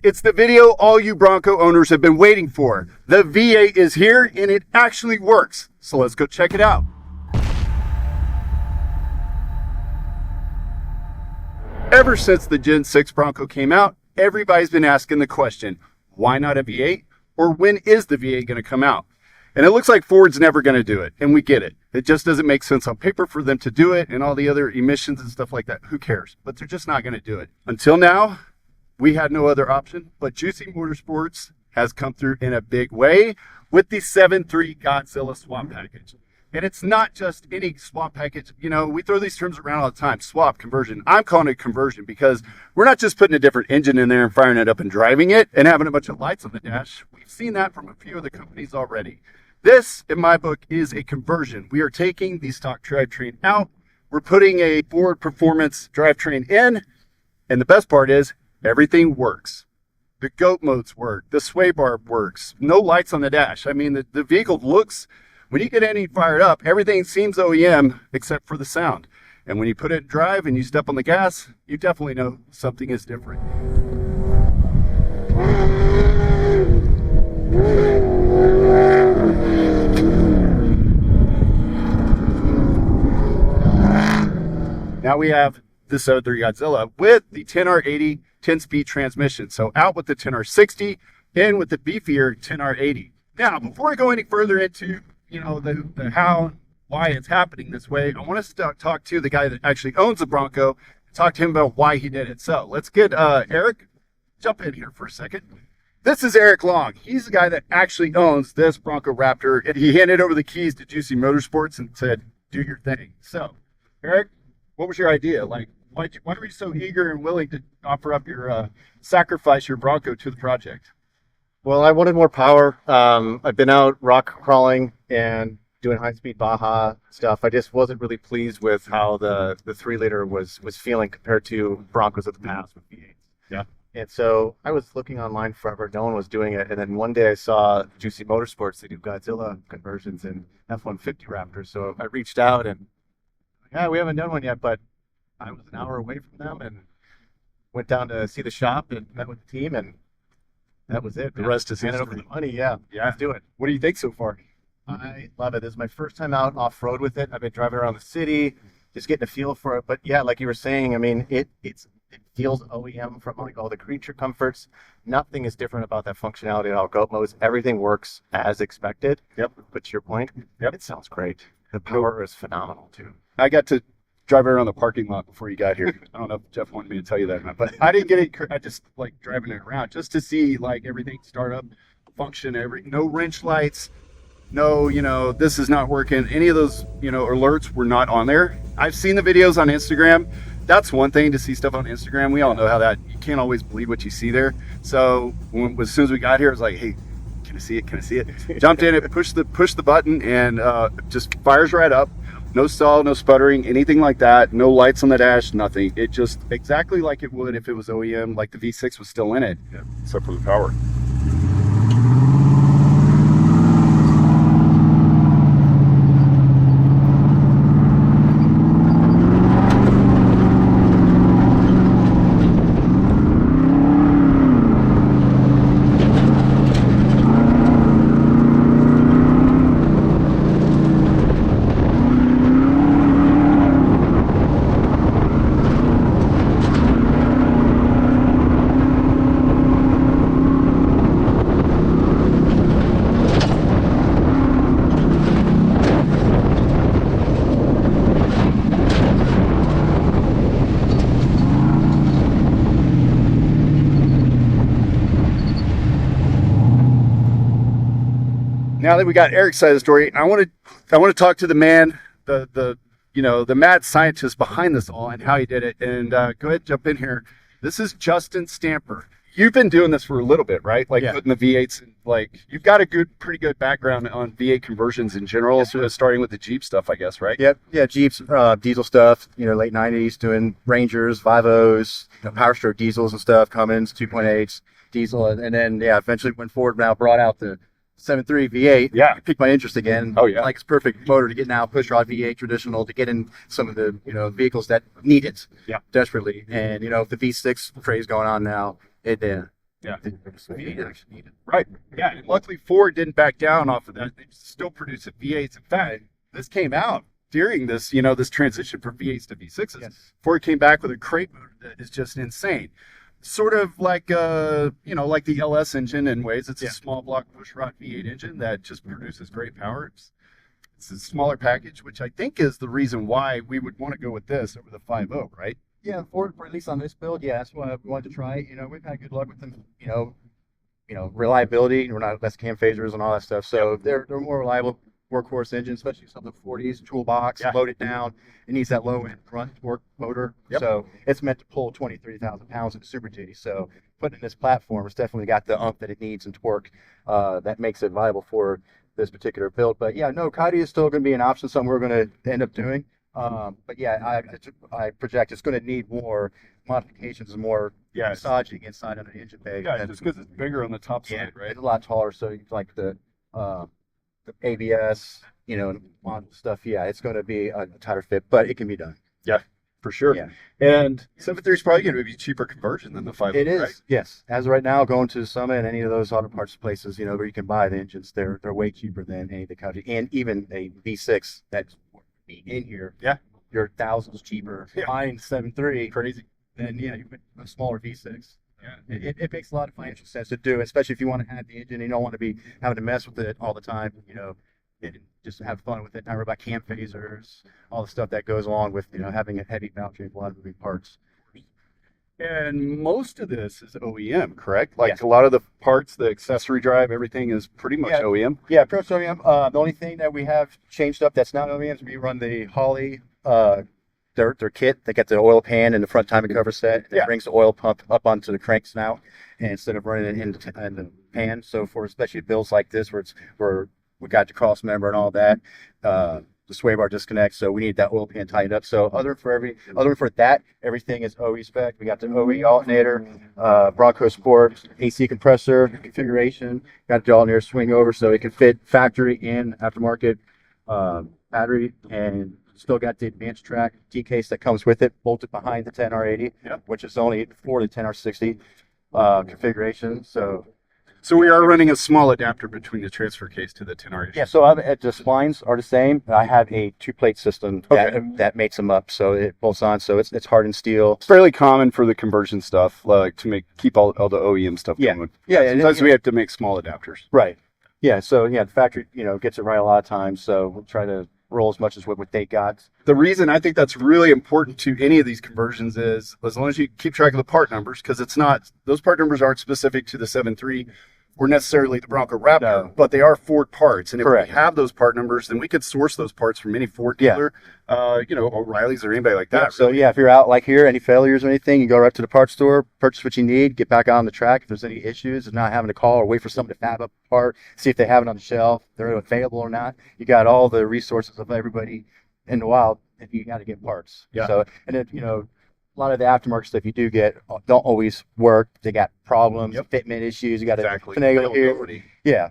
It's the video all you Bronco owners have been waiting for. The V8 is here and it actually works. So let's go check it out. Ever since the Gen 6 Bronco came out, everybody's been asking the question, why not a V8? Or when is the V8 going to come out? And it looks like Ford's never going to do it, and we get it. It just doesn't make sense on paper for them to do it, and all the other emissions and stuff like that. Who cares? But they're just not going to do it. Until now, we had no other option, but Juicy Motorsports has come through in a big way with the 7.3 Godzilla swap package. And it's not just any swap package. You know, we throw these terms around all the time, swap, conversion. I'm calling it conversion because we're not just putting a different engine in there and firing it up and driving it and having a bunch of lights on the dash. We've seen that from a few of the companies already. This, in my book, is a conversion. We are taking the stock drivetrain out. We're putting a Ford Performance drivetrain in. And the best part is everything works. The goat modes work. The sway bar works. No lights on the dash. I mean, the vehicle looks... When you get any fired up, everything seems OEM except for the sound. And when you put it in drive and you step on the gas, you definitely know something is different. Now we have the 7.3 Godzilla with the 10R80 10-speed transmission. So out with the 10R60, in with the beefier 10R80. Now, before I go any further into the how, why it's happening this way, I want to talk to the guy that actually owns the Bronco, talk to him about why he did it. So let's get Eric, jump in here for a second. This is Eric Long. He's the guy that actually owns this Bronco Raptor, and he handed over the keys to Juicy Motorsports and said, do your thing. So, Eric, what was your idea? Like, why were you so eager and willing to offer up your, sacrifice your Bronco to the project? Well, I wanted more power. I've been out rock crawling and doing high-speed Baja stuff. I just wasn't really pleased with how the 3-liter was feeling compared to Broncos of the past with V8s. Yeah. And so I was looking online forever. No one was doing it. And then one day I saw Juicy Motorsports. They do Godzilla conversions and F-150 Raptors. So I reached out and, yeah, we haven't done one yet, but I was an hour away from them and went down to see the shop and met with the team, and that was it. The rest is history. Over the money, yeah. Let's do it. What do you think so far? I love it. This is my first time out off-road with it. I've been driving around the city, just getting a feel for it. But yeah, like you were saying, I mean, it feels OEM from like all the creature comforts. Nothing is different about that functionality at all. Goat modes, everything works as expected. Yep. But to your point, yep, it sounds great. The power is phenomenal too. I got to drive around the parking lot before you got here. I don't know if Jeff wanted me to tell you that or not, but I didn't get it. I just like driving it around just to see like everything start up, function, no wrench lights, no, this is not working. Any of those, alerts were not on there. I've seen the videos on Instagram. That's one thing to see stuff on Instagram. We all know how that, you can't always believe what you see there. So as soon as we got here, I was like, hey, can I see it? Can I see it? Jumped in it, pushed the button, and just fires right up. No stall, no sputtering, anything like that. No lights on the dash, nothing. It just exactly like it would if it was OEM, like the V6 was still in it. Yeah, except for the power. Now that we got Eric's side of the story, I want to talk to the man, the mad scientist behind this all and how he did it. And go ahead and jump in here. This is Justin Stamper. You've been doing this for a little bit, right? Like putting the V8s in, like you've got a pretty good background on V8 conversions in general. Yes, starting with the Jeep stuff, I guess, right? Yep. Yeah, Jeeps, diesel stuff. Late '90s doing Rangers, Vivos, Power Stroke diesels and stuff. Cummins 2.8s diesel, and then eventually when Ford now brought out the 7.3 V8, it piqued my interest again. Oh yeah, like it's perfect motor to get now, push rod V8 traditional to get in some of the vehicles that need it desperately. And if the V6 craze going on now, it Yeah. The V8 actually needed. Right. Yeah. And luckily, Ford didn't back down off of that. They still produce V8s. In fact, this came out during this, this transition from V8s to V6s. Yes. Ford came back with a crate motor that is just insane. Sort of like, like the LS engine in ways. It's a small block pushrod V8 engine that just produces great power. It's a smaller package, which I think is the reason why we would want to go with this over the 5.0, right? Yeah, Ford, at least on this build, that's why we wanted to try it. We've had good luck with them. Reliability. We're not less cam phasers and all that stuff, so they're more reliable workhorse engine, especially some of the 40s toolbox, loaded down. It needs that low end front torque motor, so it's meant to pull 23,000 pounds into Super Duty. So putting in this platform, it's definitely got the oomph that it needs and torque that makes it viable for this particular build. But Coyote is still going to be an option, something we're going to end up doing. But I project it's going to need more modifications and more massaging inside of the engine bay. Yeah, just because it's bigger on the top side, right? It's a lot taller, so like the ABS, model stuff. Yeah, it's going to be a tighter fit, but it can be done. Yeah, for sure. Yeah. And 7.3 is probably going to be a cheaper conversion than the 5.0. It is, right? yes. As of right now, going to Summit and any of those auto parts places, where you can buy the engines, they're way cheaper than any of the Coyote, and even a V6 that's in here. Yeah. You're thousands cheaper buying 7.3 Crazy. than you put a smaller V6. Yeah. It makes a lot of financial sense to do, especially if you want to have the engine and you don't want to be having to mess with it all the time, and just have fun with it. Not worry about cam phasers, all the stuff that goes along with, having a heavy valve with a lot of moving parts. And most of this is OEM, correct? Like a lot of the parts, the accessory drive, everything is pretty much OEM. Yeah, pretty much OEM. The only thing that we have changed up that's not OEM is we run the Holley their kit. They get the oil pan and the front timing cover set. It brings the oil pump up onto the crank snout, and instead of running it in the pan. So for especially builds like this where we got the cross member and all that, the sway bar disconnect, so we need that oil pan tightened up. So other than for that, everything is OE spec. We got the OE alternator, Bronco Sport, AC compressor configuration, got the alternator swing over so it can fit factory and aftermarket battery, and still got the advanced track D-case that comes with it, bolted behind the 10R80, which is only for the 10R60 configuration. So we are running a small adapter between the transfer case to the 10R80. Yeah, so the splines are the same. I have a two-plate system that mates them up, so it bolts on. So it's hardened steel. It's fairly common for the conversion stuff, like to keep all the OEM stuff going. Yeah. Sometimes we have to make small adapters. Right. Yeah. So the factory gets it right a lot of times. So we'll try to roll as much as what they got. The reason I think that's really important to any of these conversions is as long as you keep track of the part numbers, because those part numbers aren't specific to the 7.3 or necessarily the Bronco Raptor, but they are Ford parts. And if we have those part numbers, then we could source those parts from any Ford dealer, O'Reilly's or anybody like that. Yeah. So if you're out like here, any failures or anything, you go right to the parts store, purchase what you need, get back on the track. If there's any issues, not having to call or wait for someone to fab up a part, see if they have it on the shelf, they're available or not. You got all the resources of everybody in the wild if you got to get parts. Yeah. So, and if, a lot of the aftermarket stuff you do get don't always work. They got problems, fitment issues. You got to finagle here. Yeah.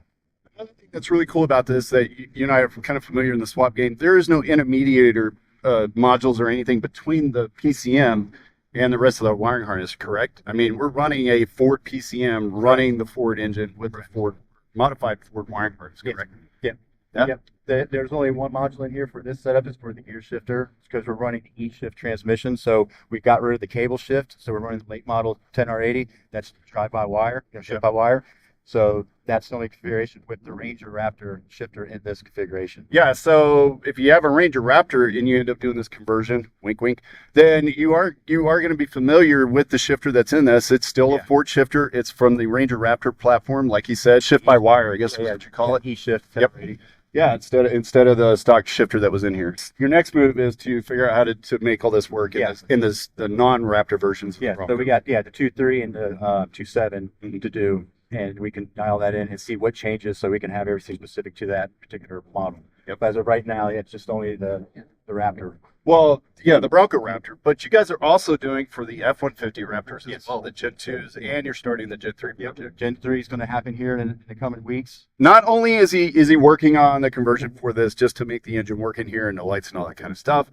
Another thing that's really cool about this that you and I are kind of familiar in the swap game. There is no intermediator modules or anything between the PCM and the rest of the wiring harness, correct? I mean, we're running a Ford PCM running the Ford engine with the modified Ford wiring harness, correct? Yeah. There's only one module in here for this setup. It's for the gear shifter because we're running the E-shift transmission. So we got rid of the cable shift. So we're running the late model 10R80. That's drive-by-wire, shift-by-wire. So that's the only configuration with the Ranger Raptor shifter in this configuration. Yeah, so if you have a Ranger Raptor and you end up doing this conversion, wink, wink, then you are going to be familiar with the shifter that's in this. It's still a Ford shifter. It's from the Ranger Raptor platform, like you said, shift-by-wire, I guess is what you call it. E-shift 10R80. Yeah, instead of the stock shifter that was in here. Your next move is to figure out how to make all this work in the non-Raptor versions. So we got the 2.3 and the 2.7 to do, and we can dial that in and see what changes so we can have everything specific to that particular model. But as of right now, it's just only the Raptor. Well, the Bronco Raptor, but you guys are also doing for the F-150 Raptors as well, the Gen 2s, and you're starting the Gen 3 project. Gen 3 is going to happen here in the coming weeks. Not only is he working on the conversion for this just to make the engine work in here and the lights and all that kind of stuff,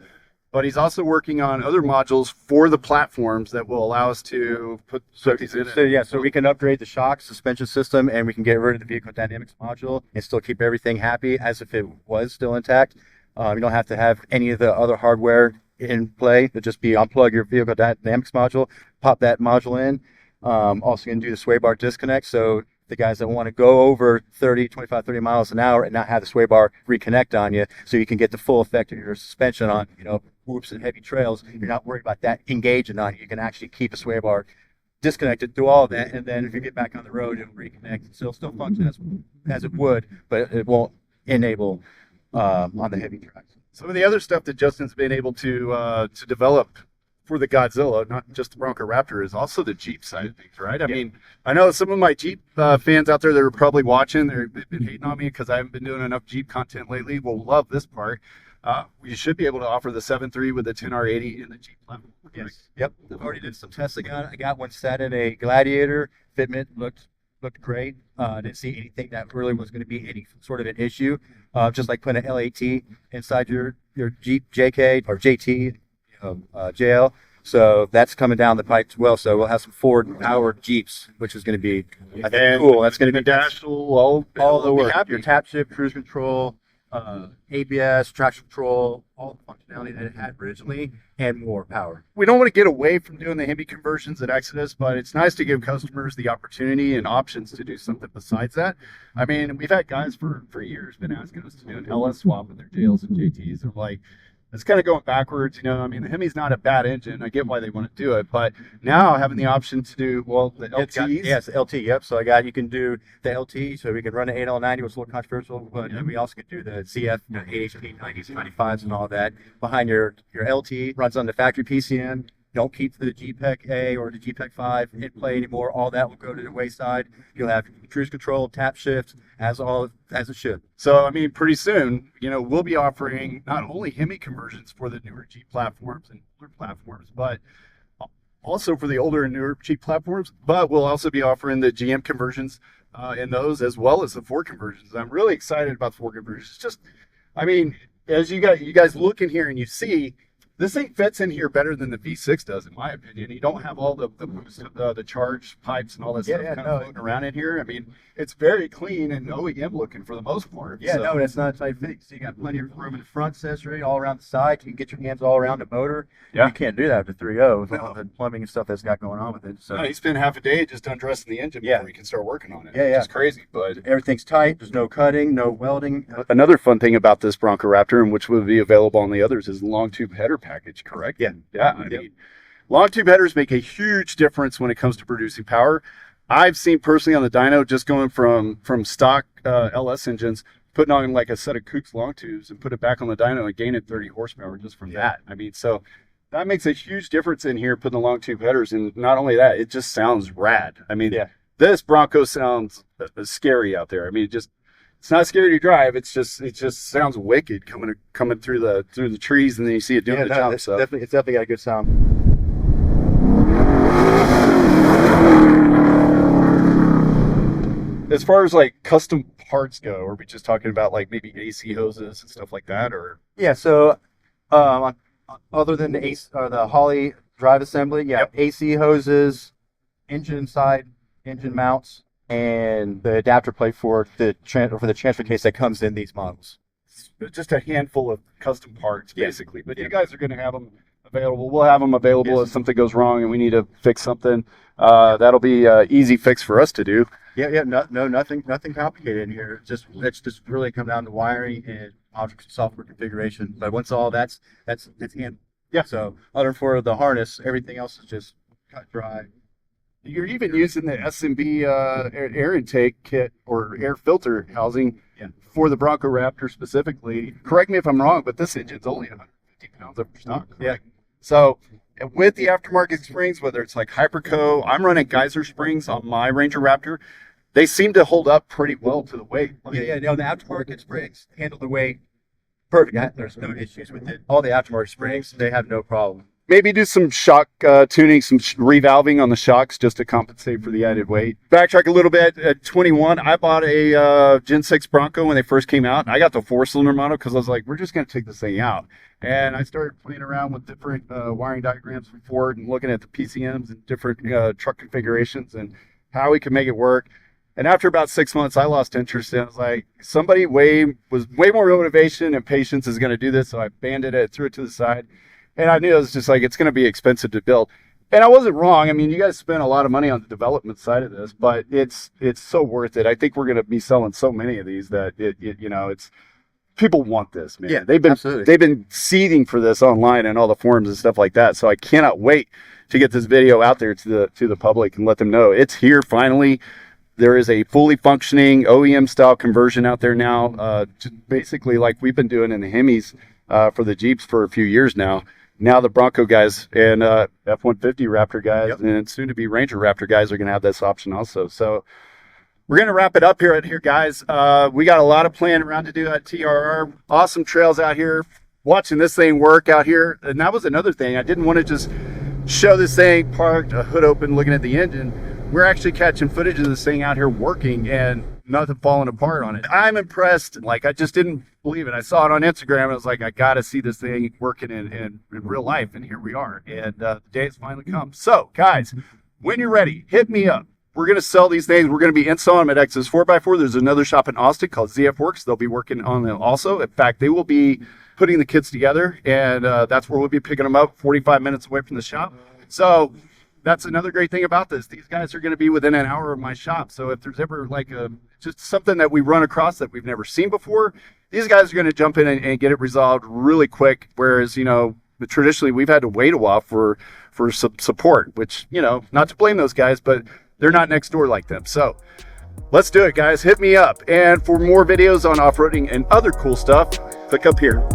but he's also working on other modules for the platforms that will allow us to put these in. So we can upgrade the shock suspension system, and we can get rid of the vehicle dynamics module and still keep everything happy as if it was still intact. You don't have to have any of the other hardware in play. It'll just be unplug your vehicle dynamics module, pop that module in. Also going to do the sway bar disconnect. So the guys that want to go over 30 miles an hour and not have the sway bar reconnect on you, so you can get the full effect of your suspension on, whoops and heavy trails. You're not worried about that engaging on you. You can actually keep a sway bar disconnected through all of that, and then if you get back on the road, it'll reconnect. So it'll still function as it would, but it won't enable on the heavy tracks. Some of the other stuff that Justin's been able to develop for the Godzilla, not just the Bronco Raptor, is also the Jeep side of things, right? I mean, I know some of my Jeep fans out there that are probably watching, they've been hating on me because I haven't been doing enough Jeep content lately. Will love this part. We should be able to offer the 7.3 with the 10R80 in the Jeep platform. Yes. Yep. I've already did some testing on it. I got one set in a Gladiator. Fitment looked great. Didn't see anything that really was going to be any sort of an issue. Just like putting an LAT inside your Jeep JK or JT, JL. So that's coming down the pipe as well. So we'll have some Ford powered Jeeps, which is going to be, I think, cool. That's going to be dash all the work. Your tap shift, cruise control, ABS, traction control, all the functionality that it had originally, and more power. We don't want to get away from doing the Hemi conversions at Exodus, but it's nice to give customers the opportunity and options to do something besides that. I mean, we've had guys for years been asking us to do an LS swap with their JLs and JTs. I'm like, it's kind of going backwards, I mean, the Hemi's not a bad engine. I get why they want to do it, but now having the option to do, the LTs. Yes, the LT, yep. So you can do the LT, so we can run an 8L90, which is a little controversial, but we also can do the CF, 8HP, 90s, 95s, and all that. Behind your LT, runs on the factory PCM. Don't keep the GPEC A or the GPEC 5 in play anymore. All that will go to the wayside. You'll have cruise control, tap shift, as it should. So, I mean, pretty soon, we'll be offering not only Hemi conversions for the newer Jeep platforms and older platforms, but also for the older and newer Jeep platforms. But we'll also be offering the GM conversions in those, as well as the Ford conversions. I'm really excited about the Ford conversions. It's just, I mean, as you guys look in here and you see, this thing fits in here better than the V6 does, in my opinion. You don't have all the boost, the charge pipes and all that stuff floating around in here. I mean, it's very clean and OEM looking for the most part. Yeah, no, it's not a tight fit. So you got plenty of room in the front accessory, all around the side. You can get your hands all around the motor. Yeah. You can't do that with the 3.0 with all the plumbing and stuff that's got going on with it. So he spent half a day just undressing the engine before he can start working on it. Yeah, It's crazy, but everything's tight. There's no cutting, no welding. Another fun thing about this Bronco Raptor, and which will be available on the others, is the long tube header package, correct? Yeah. I mean, long tube headers make a huge difference when it comes to producing power. I've seen personally on the dyno, just going from stock LS engines, putting on like a set of Kooks long tubes and put it back on the dyno and gaining 30 horsepower just from that. I mean, so that makes a huge difference in here, putting the long tube headers. And not only that, it just sounds rad. I mean, this Bronco sounds scary out there. I mean, it's not scary to drive. It just sounds wicked coming through the trees, and then you see it doing the jump. It's definitely got a good sound. As far as like custom parts go, are we just talking about like maybe AC hoses and stuff like that, or? Yeah. So, other than the the Holley drive assembly, AC hoses, engine mounts, and the adapter plate for the transfer case that comes in these models. Just a handful of custom parts, basically. But you guys are going to have them available. We'll have them available if something goes wrong and we need to fix something. That'll be easy fix for us to do. Nothing complicated in here. It's just really come down to wiring and object software configuration. But once all that's handled. Yeah. So other for the harness, everything else is just cut dry. You're even using the SMB air intake kit or air filter housing for the Bronco Raptor specifically. Correct me if I'm wrong, but this engine's only 150 pounds over stock. Yeah. So with the aftermarket springs, whether it's like Hyperco, I'm running Geyser springs on my Ranger Raptor. They seem to hold up pretty well to the weight. The aftermarket springs handle the weight perfect. There's no issues with it. All the aftermarket springs, they have no problem. maybe do some shock tuning, some revalving on the shocks just to compensate for the added weight. Backtrack a little bit. At 21, I bought a Gen 6 Bronco when they first came out. I got the 4-cylinder model because I was like, we're just going to take this thing out. And I started playing around with different wiring diagrams from Ford and looking at the PCMs and different truck configurations and how we could make it work. And after about 6 months, I lost interest. And I was like, somebody was way more motivation and patience is going to do this. So I abandoned it, threw it to the side. And I knew it was just like, it's going to be expensive to build. And I wasn't wrong. I mean, you guys spent a lot of money on the development side of this, but it's so worth it. I think we're going to be selling so many of these that it's people want this, man. Yeah, they've been seething for this online and all the forums and stuff like that. So I cannot wait to get this video out there to the public and let them know it's here finally. There is a fully functioning OEM style conversion out there now, basically like we've been doing in the Hemis for the Jeeps for a few years now. Now the Bronco guys and F-150 Raptor guys and soon to be Ranger Raptor guys are going to have this option also. So we're going to wrap it up here, guys. We got a lot of planning around to do at TRR. Awesome trails out here. Watching this thing work out here. And that was another thing. I didn't want to just show this thing parked, a hood open, looking at the engine. We're actually catching footage of this thing out here working and nothing falling apart on it. I'm impressed. Like, I just didn't believe it. I saw it on Instagram. I was like, I got to see this thing working in real life. And here we are. And the day has finally come. So, guys, when you're ready, hit me up. We're going to sell these things. We're going to be installing them at X's 4x4. There's another shop in Austin called ZF Works. They'll be working on them also. In fact, they will be putting the kits together. And that's where we'll be picking them up 45 minutes away from the shop. So that's another great thing about this. These guys are going to be within an hour of my shop. So if there's ever like just something that we run across that we've never seen before, these guys are going to jump in and get it resolved really quick. Whereas, traditionally we've had to wait a while for some support, which, not to blame those guys, but they're not next door like them. So let's do it, guys. Hit me up. And for more videos on off-roading and other cool stuff, click up here.